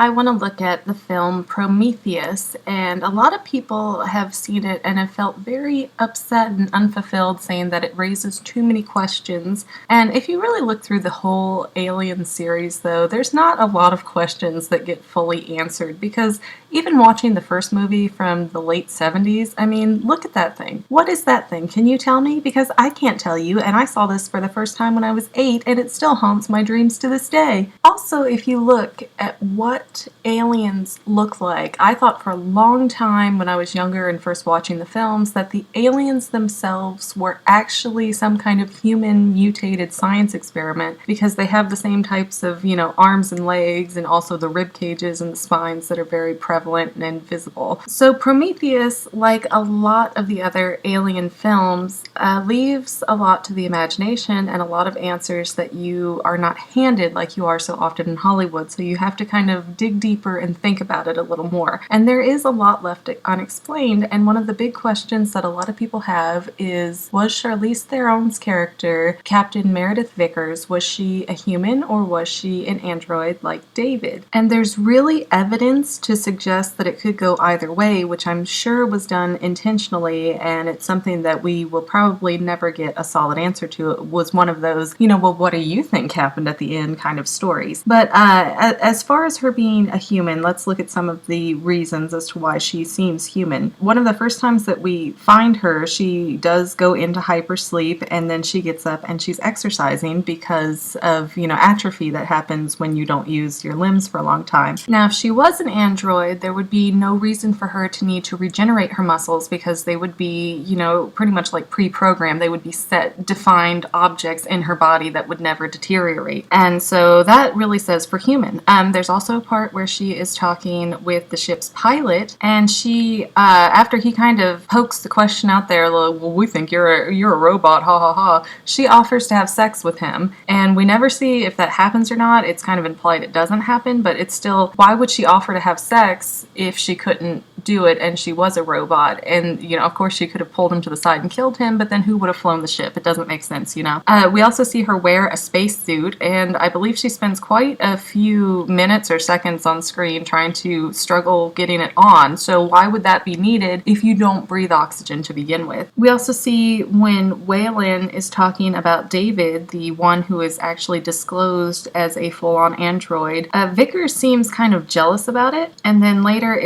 I want to look at the film Prometheus, and a lot of people have seen it and have felt very upset and unfulfilled, saying that it raises too many questions. And if you really look through the whole Alien series, though, there's not a lot of questions that get fully answered, because even watching the first movie from the late 70s, I mean, look at that thing. What is that thing? Can you tell me? Because I can't tell you, and I saw this for the first time when I was 8, and it still haunts my dreams to this day. Also, if you look at what aliens look like, I thought for a long time when I was younger and first watching the films that the aliens themselves were actually some kind of human mutated science experiment, because they have the same types of, arms and legs, and also the rib cages and the spines that are very prevalent and visible. So Prometheus, like a lot of the other alien films, leaves a lot to the imagination and a lot of answers that you are not handed like you are so often in Hollywood. So you have to kind of dig deeper and think about it a little more. And there is a lot left unexplained, and one of the big questions that a lot of people have is, was Charlize Theron's character, Captain Meredith Vickers, was she a human or was she an android like David? And there's really evidence to suggest that it could go either way, which I'm sure was done intentionally, and it's something that we will probably never get a solid answer to. It was one of those, well, what do you think happened at the end kind of stories. But as far as her being a human, let's look at some of the reasons as to why she seems human. One of the first times that we find her, she does go into hypersleep, and then she gets up and she's exercising because of, atrophy that happens when you don't use your limbs for a long time. Now, if she was an android, there would be no reason for her to need to regenerate her muscles, because they would be, pretty much like pre-programmed. They would be set, defined objects in her body that would never deteriorate. And so that really says for human. There's also a part where she is talking with the ship's pilot, and she, after he kind of pokes the question out there, like, well, we think you're a robot, ha ha ha, she offers to have sex with him, and we never see if that happens or not. It's kind of implied it doesn't happen, but it's still, why would she offer to have sex if she couldn't do it and she was a robot? And, of course she could have pulled him to the side and killed him, but then who would have flown the ship? It doesn't make sense, We also see her wear a spacesuit, and I believe she spends quite a few minutes or seconds on screen trying to struggle getting it on. So why would that be needed if you don't breathe oxygen to begin with? We also see when Waylon is talking about David, the one who is actually disclosed as a full-on android, Vickers seems kind of jealous about it, and then later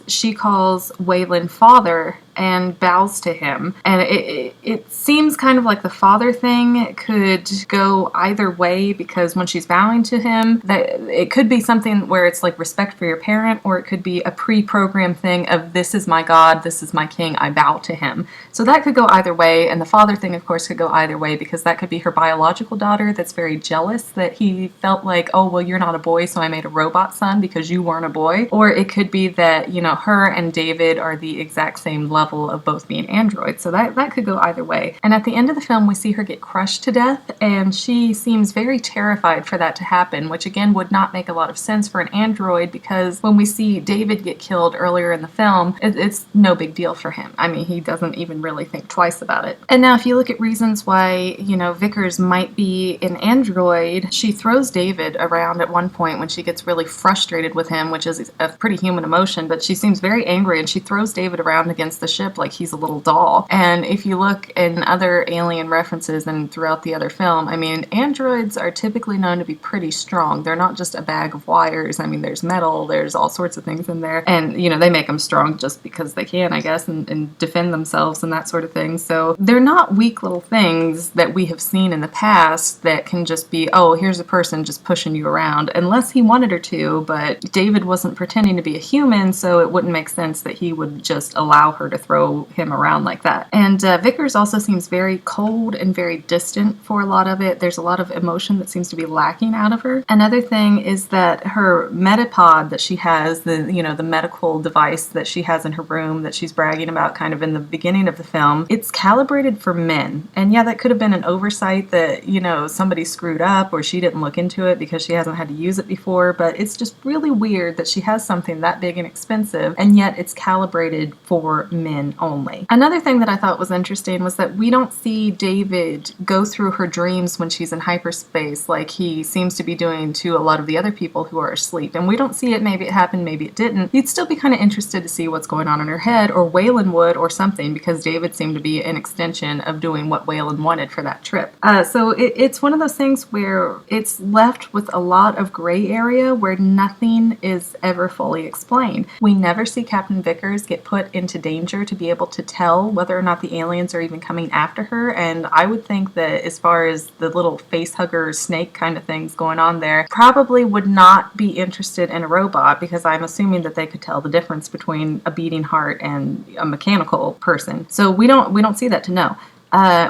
she calls Waylon father and bows to him. And it seems kind of like the father thing could go either way, because when she's bowing to him, that it could be something where it's like respect for your parent, or it could be a pre-programmed thing of, this is my God, this is my king, I bow to him. So that could go either way, and the father thing, of course, could go either way, because that could be her biological daughter that's very jealous that he felt like, oh, well, you're not a boy, so I made a robot son because you weren't a boy. Or it could be that, her and David are the exact same level of both being androids. So that could go either way. And at the end of the film, we see her get crushed to death, and she seems very terrified for that to happen, which again would not make a lot of sense for an android, because when we see David get killed earlier in the film, it's no big deal for him. I mean, he doesn't even really think twice about it. And now if you look at reasons why, Vickers might be an android, she throws David around at one point when she gets really frustrated with him, which is a pretty human emotion, but she seems very angry, and she throws David around against the ship like he's a little doll. And if you look in other alien references and throughout the other film, I mean, androids are typically known to be pretty strong. They're not just a bag of wires. I mean, there's metal, there's all sorts of things in there, and they make them strong just because they can, I guess, and defend themselves and that sort of thing. So they're not weak little things that we have seen in the past that can just be, oh, here's a person just pushing you around, unless he wanted her to. But David wasn't pretending to be a human, so it wouldn't make sense that he would just allow her to throw him around like that. And Vickers also seems very cold and very distant for a lot of it. There's a lot of emotion that seems to be lacking out of her. Another thing is that her metapod that she has, the medical device that she has in her room that she's bragging about kind of in the beginning of the film, it's calibrated for men. And yeah, that could have been an oversight that, somebody screwed up, or she didn't look into it because she hasn't had to use it before, but it's just really weird that she has something that big and expensive, and yet it's calibrated for men. men only. Another thing that I thought was interesting was that we don't see David go through her dreams when she's in hyperspace like he seems to be doing to a lot of the other people who are asleep. And we don't see it. Maybe it happened, maybe it didn't. You'd still be kind of interested to see what's going on in her head, or Waylon would, or something, because David seemed to be an extension of doing what Waylon wanted for that trip. So it's one of those things where it's left with a lot of gray area where nothing is ever fully explained. We never see Captain Vickers get put into danger to be able to tell whether or not the aliens are even coming after her, and I would think that as far as the little face hugger snake kind of things going on there, probably would not be interested in a robot, because I'm assuming that they could tell the difference between a beating heart and a mechanical person. So we don't see that to know.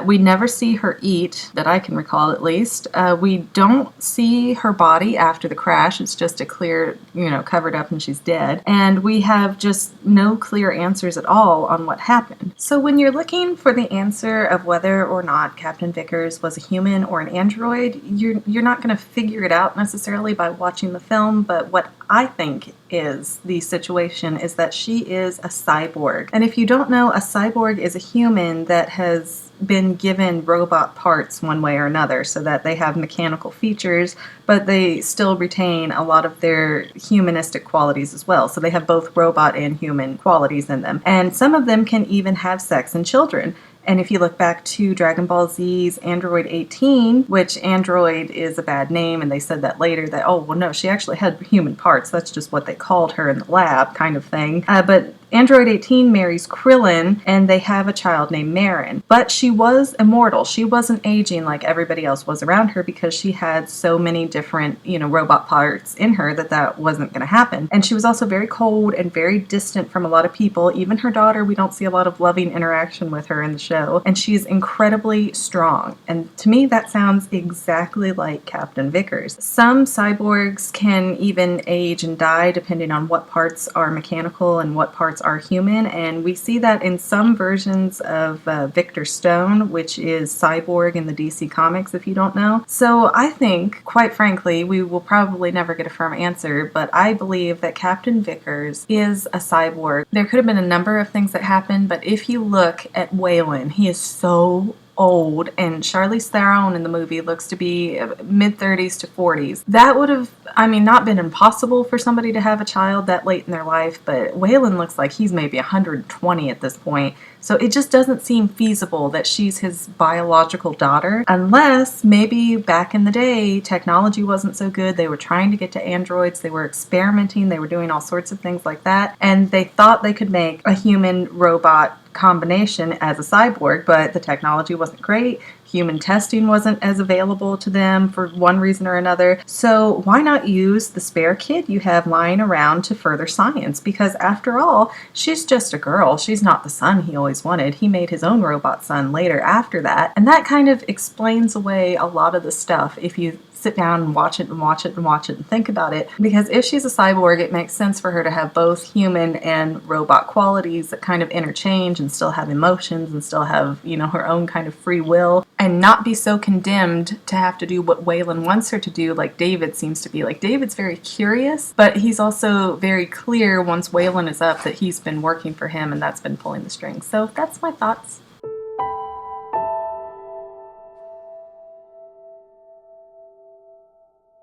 We never see her eat, that I can recall at least. We don't see her body after the crash. It's just a clear, covered up and she's dead. And we have just no clear answers at all on what happened. So when you're looking for the answer of whether or not Captain Vickers was a human or an android, you're not going to figure it out necessarily by watching the film, but what I think is the situation is that she is a cyborg. And if you don't know, a cyborg is a human that has been given robot parts one way or another, so that they have mechanical features, but they still retain a lot of their humanistic qualities as well. So they have both robot and human qualities in them. And some of them can even have sex and children. And if you look back to Dragon Ball Z's Android 18, which Android is a bad name, and they said that later that, oh, well, no, she actually had human parts. That's just what they called her in the lab kind of thing. But Android 18 marries Krillin, and they have a child named Marin. But she was immortal. She wasn't aging like everybody else was around her because she had so many different, robot parts in her that wasn't going to happen. And she was also very cold and very distant from a lot of people. Even her daughter, we don't see a lot of loving interaction with her in the show. And she's incredibly strong. And to me, that sounds exactly like Captain Vickers. Some cyborgs can even age and die depending on what parts are mechanical and what parts are human, and we see that in some versions of Victor Stone, which is Cyborg in the DC Comics, if you don't know. So I think, quite frankly, we will probably never get a firm answer, but I believe that Captain Vickers is a cyborg. There could have been a number of things that happened, but if you look at Waylon, he is so old, and Charlize Theron in the movie looks to be mid-30s to 40s. That would have, not been impossible for somebody to have a child that late in their life, but Waylon looks like he's maybe 120 at this point. So it just doesn't seem feasible that she's his biological daughter, unless maybe back in the day technology wasn't so good, they were trying to get to androids, they were experimenting, they were doing all sorts of things like that, and they thought they could make a human robot combination as a cyborg, but the technology wasn't great. Human testing wasn't as available to them for one reason or another. So why not use the spare kid you have lying around to further science? Because after all, she's just a girl. She's not the son he always wanted. He made his own robot son later after that. And that kind of explains away a lot of the stuff if you sit down and watch it and watch it and watch it and think about it. Because if she's a cyborg, it makes sense for her to have both human and robot qualities that kind of interchange and still have emotions and still have, her own kind of free will, and not be so condemned to have to do what Waylon wants her to do, like David seems to be. Like, David's very curious, but he's also very clear once Waylon is up that he's been working for him and that's been pulling the strings. So that's my thoughts.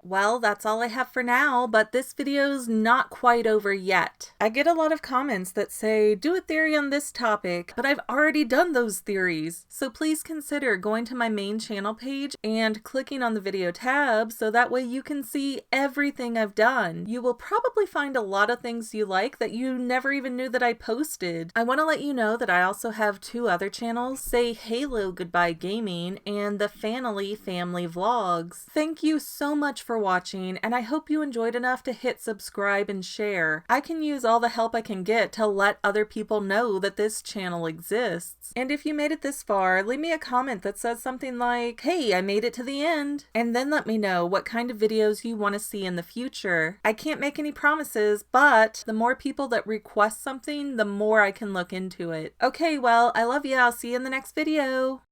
Well, that's all I have for now, but this video's not quite over yet. I get a lot of comments that say, do a theory on this topic, but I've already done those theories. So please consider going to my main channel page and clicking on the video tab so that way you can see everything I've done. You will probably find a lot of things you like that you never even knew that I posted. I want to let you know that I also have two other channels, Say Halo Goodbye Gaming and the Family Vlogs. Thank you so much for watching, and I hope you enjoyed enough to hit subscribe and share. I can use all the help I can get to let other people know that this channel exists. And if you made it this far, leave me a comment that says something like, hey, I made it to the end, and then let me know what kind of videos you want to see in the future. I can't make any promises, but the more people that request something, the more I can look into it. Okay, well, I love you. I'll see you in the next video.